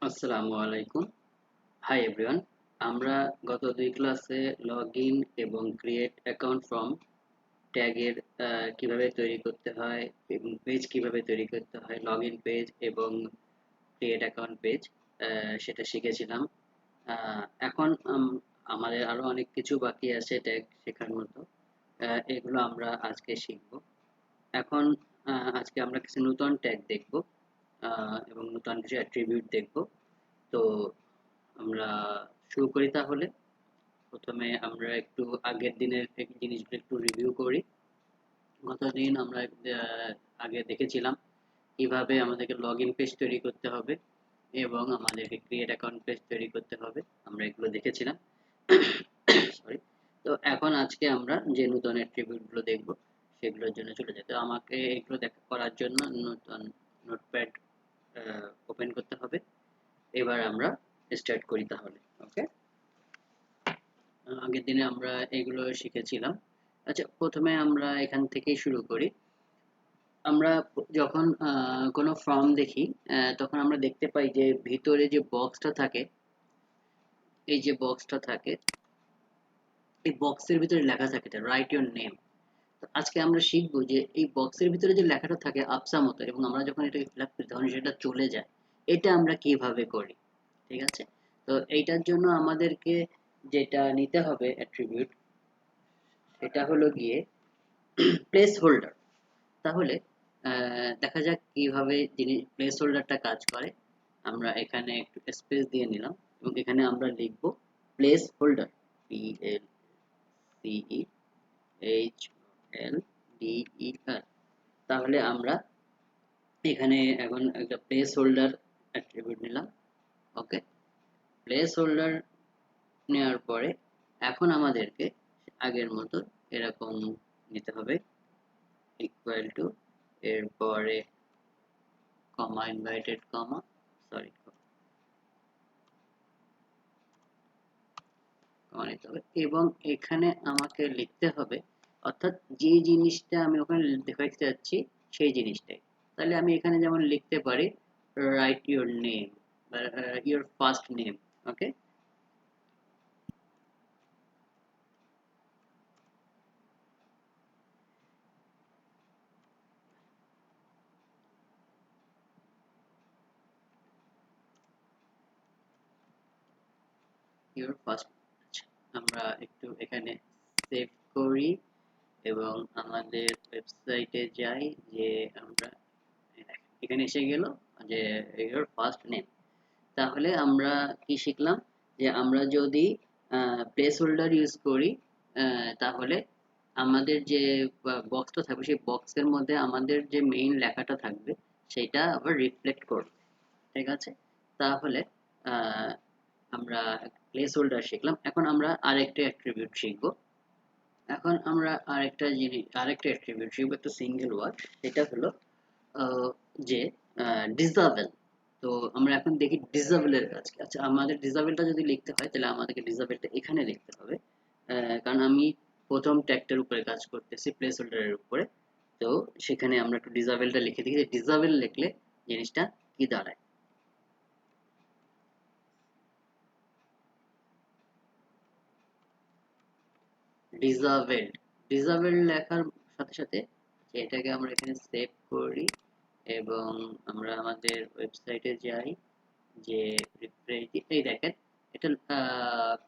আসসালামু আলাইকুম। Hi everyone. আমরা গত দুই ক্লাসে লগইন এবং ক্রিয়েট অ্যাকাউন্ট ফর্ম ট্যাগের কিভাবে তৈরি করতে হয় এবং পেজ কিভাবে তৈরি করতে হয়, লগইন পেজ এবং ক্রিয়েট অ্যাকাউন্ট পেজ সেটা শিখেছিলাম। এখন আমাদের আরো অনেক কিছু বাকি আছে ট্যাগ শেখার মতো। এগুলো আমরা আজকে শিখব। এখন আজকে আমরা কিছু নতুন ট্যাগ দেখব এবং নতুন কিছু অ্যাট্রিবিউট দেখব। তো আমরা শুরু করি তাহলে। প্রথমে আমরা একটু আগের দিনের এই জিনিসগুলো একটু রিভিউ করি। গতদিন আমরা আগে দেখেছিলাম কিভাবে আমাদেরকে লগইন পেজ তৈরি করতে হবে এবং আমাদেরকে ক্রিয়েট অ্যাকাউন্ট পেজ তৈরি করতে হবে। আমরা এগুলো দেখেছিলাম। সরি। তো এখন আজকে আমরা যে নতুন অ্যাট্রিবিউট গুলো দেখব সেগুলোর জন্য চলে যেতে আমাকে এগুলো দেখা করার জন্য নতুন নোটপ্যাড ওপেন করতে হবে। এবার আমরা স্টার্ট করি তাহলে। ওকে। আগের দিনে আমরা এগুলো শিখেছিলাম। আচ্ছা, প্রথমে আমরা এখান থেকেই শুরু করি। আমরা যখন কোনো ফর্ম দেখি তখন আমরা দেখতে পাই যে ভিতরে যে বক্সটা থাকে, এই যে বক্সটা থাকে, এই বক্সের ভিতরে লেখা থাকে এটা রাইট ইওর নেম। তো আজকে আমরা শিখবো যে এই বক্সের ভিতরে যে লেখাটা থাকে আপসা মতো এবং আমরা যখন এটাকে ফিল আপ করি তখন সেটা চলে যায়। এটা আমরা কিভাবে করি? ঠিক আছে? তো এইটার জন্য আমাদেরকে যেটা নিতে হবে অ্যাট্রিবিউট, সেটা হলো গিয়ে প্লেস হোল্ডার। তাহলে দেখা যাক কিভাবে যিনি প্লেস হোল্ডারটা কাজ করে। আমরা এখানে একটু স্পেস দিয়ে নিলাম এবং এখানে আমরা লিখব প্লেস হোল্ডার, PLCHLDER। তাহলে আমরা এখানে এখন একটা প্লেস হোল্ডার অ্যাট্রিবিউট নিলাম। ওকে। প্লেস হোল্ডার নেওয়ার পরে এখন আমাদেরকে আগের মতো এরকম নিতে হবে, ইকুয়াল টু, এরপরে কমা, ইনভার্টেড কমা, সরি, কমা নিতে হবে এবং এখানে আমাকে লিখতে হবে, অর্থাৎ যে জিনিসটা আমি ওখানে দেখাতে যাচ্ছি সেই জিনিসটাই। তাহলে আমি এখানে যেমন লিখতে পারি রাইট ইউর নেম বা your first name. Okay. Your first. আমরা একটু এখানে সেভ করি এবং আমাদের ওয়েবসাইটে যাই, যে আমরা এখানে এসে গেল যে ইউর ফার্স্ট নেম। তাহলে আমরা কি শিখলাম যে আমরা যদি প্লেস হোল্ডার ইউজ করি তাহলে আমাদের যে বক্সটা থাকবে সেই বক্সের মধ্যে আমাদের যে মেইন লেখাটা থাকবে সেটা আবার রিফ্লেক্ট করবে। ঠিক আছে? তাহলে আহ, আমরা প্লেস হোল্ডার শিখলাম। এখন আমরা আরেকটা অ্যাট্রিবিউট শিখবো। এখন আমরা আরেকটা অ্যাট্রিবিউট শিখবো, একটা সিঙ্গেল ওয়ার্ড। সেটা হলো আহ, যে ডিসেবল। তো আমরা এখন দেখি ডিসেবলের কাজ কি। আচ্ছা, আমাদের ডিসেবলটা যদি লিখতে হয় তাহলে আমাদেরকে ডিসেবলটা এখানে লিখতে হবে। কারণ আমি প্রথম ট্যাগটার উপরে কাজ করতেছি, প্লেস হোল্ডারের উপরে। তো সেখানে আমরা একটু ডিসেবলটা লিখে দেখি যে ডিসেবল লিখলে জিনিসটা কি দাঁড়ায়। ডিসেবলড, ডিসেবলড লেখার সাথে সাথে এটাকে আমরা এখানে সেভ করি এবং আমরা আমাদের ওয়েবসাইটে যাই, যে রিফ্রেশ এই দেখেন এটা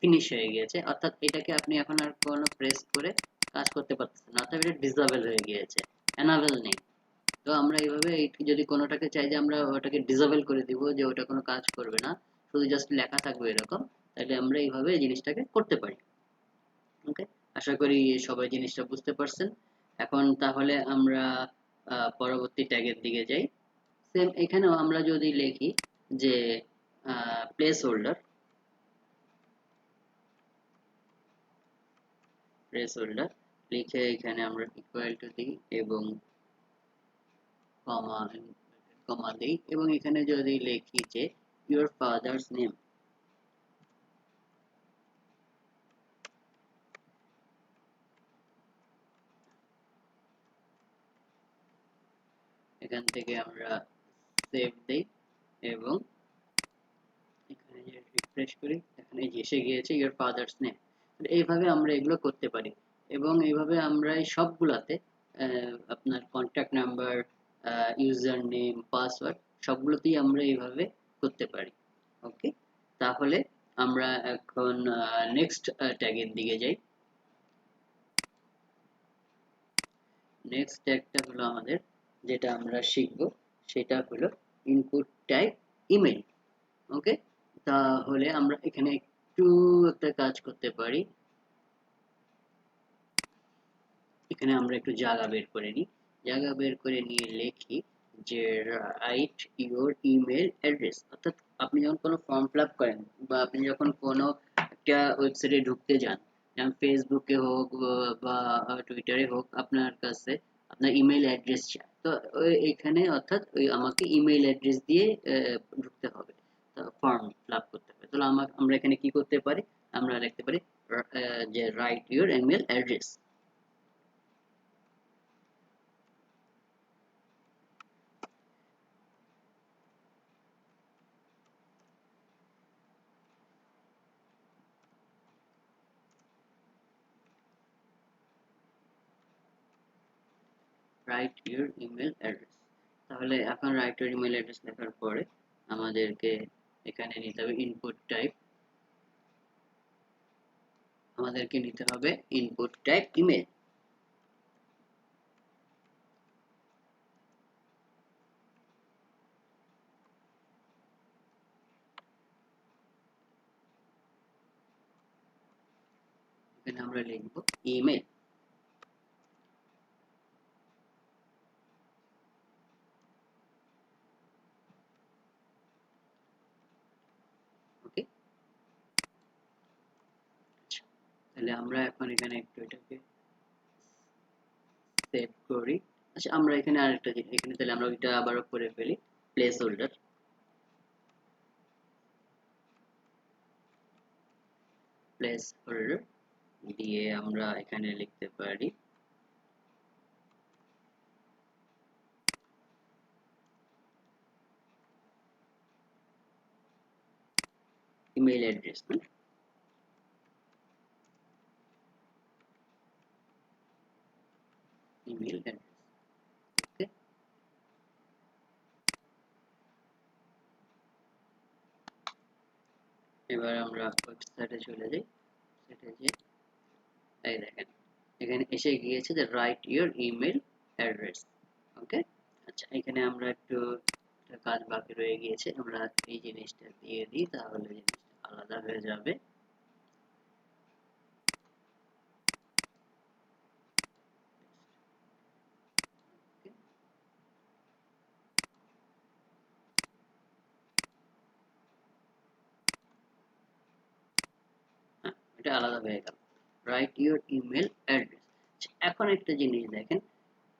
ফিনিশ হয়ে গিয়েছে। অর্থাৎ এটাকে আপনি এখন আর কোনো প্রেস করে কাজ করতে পারতেছেন না, অর্থাৎ এটা ডিসেবল হয়ে গিয়েছে, এনাবেল নেই। তো আমরা এইভাবে যদি কোনোটাকে চাই যে আমরা ওটাকে ডিসেবল করে দিব, যে ওটা কোনো কাজ করবে না, শুধু জাস্ট লেখা থাকবে এরকম, তাহলে আমরা এইভাবে এই জিনিসটাকে করতে পারি। ওকে। আশা করি সবাই জিনিসটা বুঝতে পারছেন। এখন তাহলে আমরা পরবর্তী ট্যাগের দিকে যাই। সেম এখানেও আমরা যদি লিখি যে প্লেস হোল্ডার, লিখে এখানে আমরা ইকুয়াল টু দিই এবং কমা, কমা দিই এবং এখানে যদি লিখি যে ইউর ফাদার্স নেম, এখান থেকে আমরা সেভ দেই এবং এখানে যে রিফ্রেশ করি, এখানে এই যে এসে গিয়েছে ইওর ফাদার্স নেম। এইভাবে আমরা এগুলো করতে পারি এবং এইভাবে আমরা এই সবগুলাতে আপনার contact number, user name, password সবগুলোতেই আমরা এইভাবে করতে পারি। ওকে, তাহলে আমরা এখন নেক্সট ট্যাগের দিকে যাই। নেক্সট ট্যাগটা হলো আমাদের, যেটা আমরা শিখব সেটা হলো ইনপুট ট্যাগ ইমেল। ওকে, তাহলে আমরা এখানে একটু একটা কাজ করতে পারি। এখানে আমরা একটু জায়গা বের করে নিই, জায়গা বের করে নিয়ে লিখি যে রাইট ইওর ইমেল অ্যাড্রেস। অর্থাৎ আপনি যখন কোনো ফর্ম ফিল আপ করেন বা আপনি যখন কোনো একটা ওয়েবসাইটে ঢুকতে যান, যেমন ফেসবুকে হোক বা টুইটারে হোক, আপনার কাছে আপনার ইমেল অ্যাড্রেস চায়, তো এখানে অর্থাৎ ওই আমাকে ইমেল অ্যাড্রেস দিয়ে ঢুকতে হবে, ফর্ম ফিল আপ করতে হবে। তাহলে আমরা এখানে কি করতে পারি, আমরা লিখতে পারি যে right your email address. Right your email address. তাহলে এখন রাইট ইউর ইমেল অ্যাড্রেস লেখার পরে আমাদেরকে এখানে নিতে হবে ইনপুট টাইপ, আমাদেরকে নিতে হবে ইনপুট টাইপ ইমেল। এখানে আমরা লিখব ইমেল। ওকে, আচ্ছা, তাহলে আমরা এখন এখানে একটু এটাকে সেভ করি। আচ্ছা, আমরা এখানে আরেকটা জিনিস, এখানে তাহলে আমরা ওইটা আবারও করে ফেলি, প্লেস হোল্ডার। প্লেস হোল্ডার দিয়ে আমরা এখানে লিখতে পারি ইমেল অ্যাড্রেস, ইমেল অ্যাড্রেস। ওকে, এবার আমরা ওয়েবসাইটে চলে যাই। সেটা যে এই দেখেন এখানে এসে গিয়েছে যে রাইট ইওর ইমেল অ্যাড্রেস। ওকে, আচ্ছা, এখানে আমরা একটু একটা কাজ বাকি রয়ে গিয়েছে, আমরা এই জিনিসটা দিয়ে দিই, তাহলে জিনিসটা আলাদা হয়ে যাবে। হ্যাঁ, এটা আলাদা হয়ে গেল, রাইট ইওর ইমেল অ্যাড্রেস। এখন একটা জিনিস দেখেন,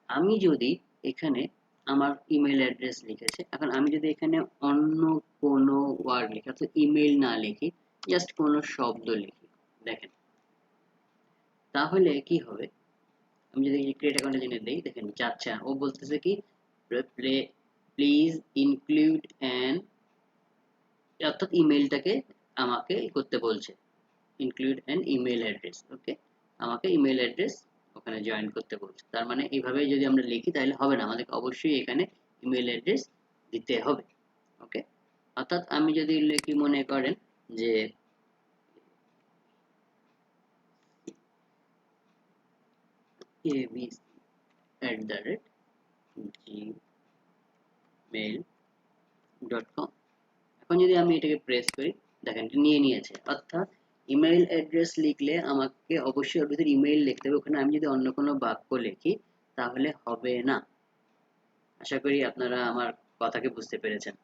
আমি যদি এখানে আমার ইমেল অ্যাড্রেস লিখেছে, এখন আমি যদি এখানে অন্য কোনো ওয়ার্ড লিখি, অর্থাৎ ইমেল না লিখি, জাস্ট কোনো শব্দ লিখি, দেখেন তাহলে কি হবে, আমি যদি ক্রিয়েট অ্যাকাউন্টে জেনে দেই, দেখেন যাচ্ছে ও বলতেছে কি প্লিজ ইনক্লুড অ্যান, অর্থাৎ ইমেলটাকে আমাকে করতে বলছে, ইনক্লুড অ্যান ইমেল অ্যাড্রেস। ওকে, আমাকে ইমেল অ্যাড্রেস ওখানে জয়েন করতে বলছে। তার মানে এইভাবে যদি আমরা লিখি তাহলে হবে না, আমাদেরকে অবশ্যই এখানে ইমেল অ্যাড্রেস দিতে হবে। ওকে, অর্থাৎ আমি যদি লিখি, মনে করেন যে abc@gmail.com, এখন যদি আমি এটাকে প্রেস করি, দেখেন নিয়ে নিয়েছে। অর্থাৎ ইমেল অ্যাড্রেস লিখলে আমাকে অবশ্যই ওর ভিতরে ইমেল লিখতে হবে, ওখানে আমি যদি অন্য কোনো বাক্য লিখি তাহলে হবে না। আশা করি আপনারা আমার কথাকে বুঝতে পেরেছেন।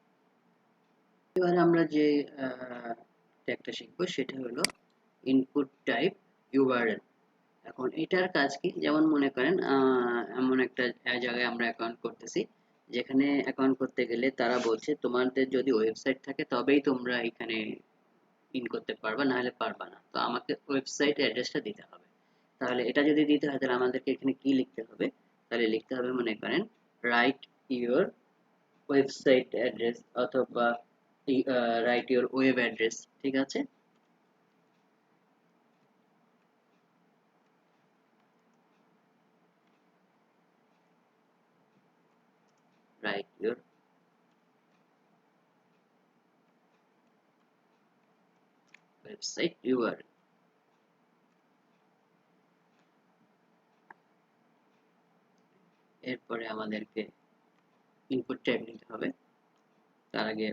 এবার আমরা যে ট্যাগটা শিখবো সেটা হলো ইনপুট টাইপ ইউআরএল। এখন এটার কাজ কি, যেমন মনে করেন এমন একটা জায়গায় আমরা অ্যাকাউন্ট করতেছি, যেখানে অ্যাকাউন্ট করতে গেলে তারা বলছে তোমাদের যদি ওয়েবসাইট থাকে তবেই তোমরা এখানে ইন করতে পারবা, না হলে পারবা না। তো আমাকে ওয়েবসাইট অ্যাড্রেসটা দিতে হবে। তাহলে এটা যদি দিতে হয় তাহলে আমাদেরকে এখানে কি লিখতে হবে, তাহলে লিখতে হবে, মনে করেন রাইট ইওর ওয়েবসাইট অ্যাড্রেস অথবা রাইট ইওর ওয়েব অ্যাড্রেস, ঠিক আছে। Right your website URL. এরপরে আমাদেরকে ইনপুট টাইপ নিতে হবে। তার আগে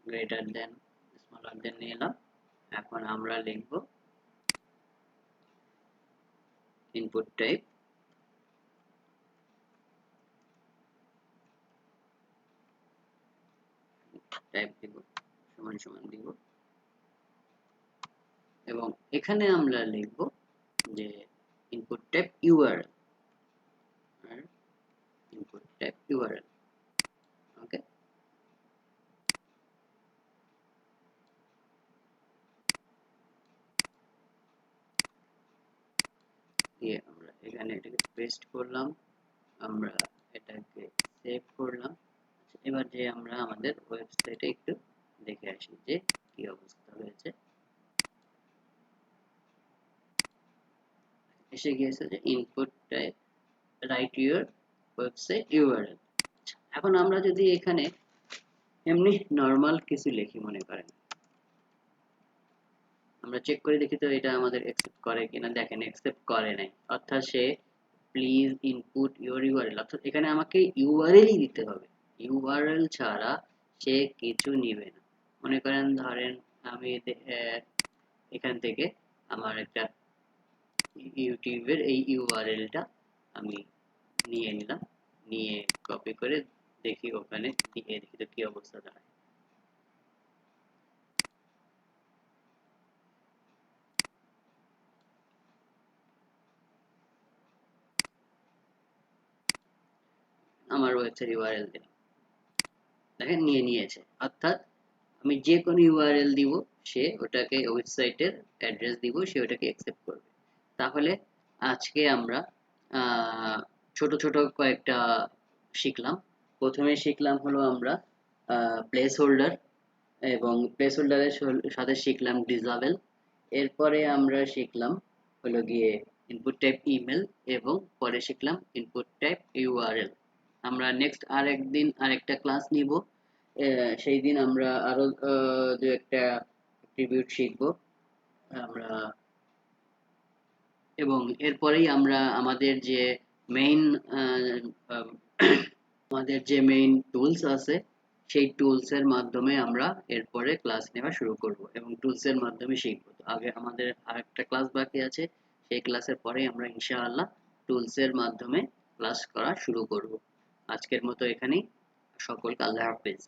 গ্রেটার দেন স্মলার দেন নিয়ে এলাম। এখন আমরা লিখব ইনপুট টাইপ দিব সমান সমান দিব, এবং এখানে আমরা লিখব যে input type URL, input type URL. Okay, দিয়ে আমরা এখানে এটাকে পেস্ট করলাম, আমরা এটাকে সেভ করলাম। এবার যে আমরা আমাদের ওয়েবসাইটে একটু দেখে আসি যে কি অবস্থা হয়েছে। এসে গিয়েছে যে input type right your website URL. এখন আমরা যদি এখানে এমনি নরমাল কিছু লিখি, মনে করেন আমরা চেক করে দেখি তো এটা আমাদের অ্যাকসেপ্ট করে কিনা। দেখেন অ্যাকসেপ্ট করে নাই, অর্থাৎ সে প্লিজ ইনপুট ইউর ইউআরএল, অর্থাৎ এখানে আমাকে ইউআরএলই দিতে হবে, ইউআরএল ছাড়া সে কিছু নিবে না। মনে করেন ধরেন আমি এখান থেকে আমার একটা ইউটিউবের এই ইউআরএলটা আমি নিয়ে নিলাম, নিয়ে কপি করে দেখি ওখানে দিয়ে দেখি তো কি অবস্থা দাঁড়ায়। আমার ওয়েবসাইট ইউআরএল দিলাম, দেখেন নিয়ে নিয়েছে। অর্থাৎ আমি যে কোনো ইউআরএল দিব, সে ওটাকে ওয়েবসাইটের অ্যাড্রেস দিব, সে ওটাকে অ্যাকসেপ্ট করবে। তাহলে আজকে আমরা ছোট ছোট কয়েকটা শিখলাম। প্রথমে শিখলাম হলো আমরা প্লেস হোল্ডার, এবং প্লেস হোল্ডারের সাথে শিখলাম ডিসেবল। এরপরে আমরা শিখলাম হলো গিয়ে ইনপুট টাইপ ইমেল, এবং পরে শিখলাম ইনপুট টাইপ ইউআরএল। আমরা নেক্সট আরেকদিন আরেকটা ক্লাস নিব, সেই দিন আমরা আরো দু একটা অ্যাট্রিবিউট শিখব আমরা, এবং এরপরেই আমরা আমাদের যে মেইন আমাদের যে মেইন টুলস আছে সেই টুলস এর মাধ্যমে আমরা এরপরে ক্লাস নেওয়া শুরু করব, এবং টুলস এর মাধ্যমে শিখব। তো আগে আমাদের আরেকটা ক্লাস বাকি আছে, সেই ক্লাসের পরেই আমরা ইনশাআল্লাহ টুলস এর মাধ্যমে ক্লাস করা শুরু করব। আজকের মতো এখানেই, সকলকে আল্লাহ হাফেজ।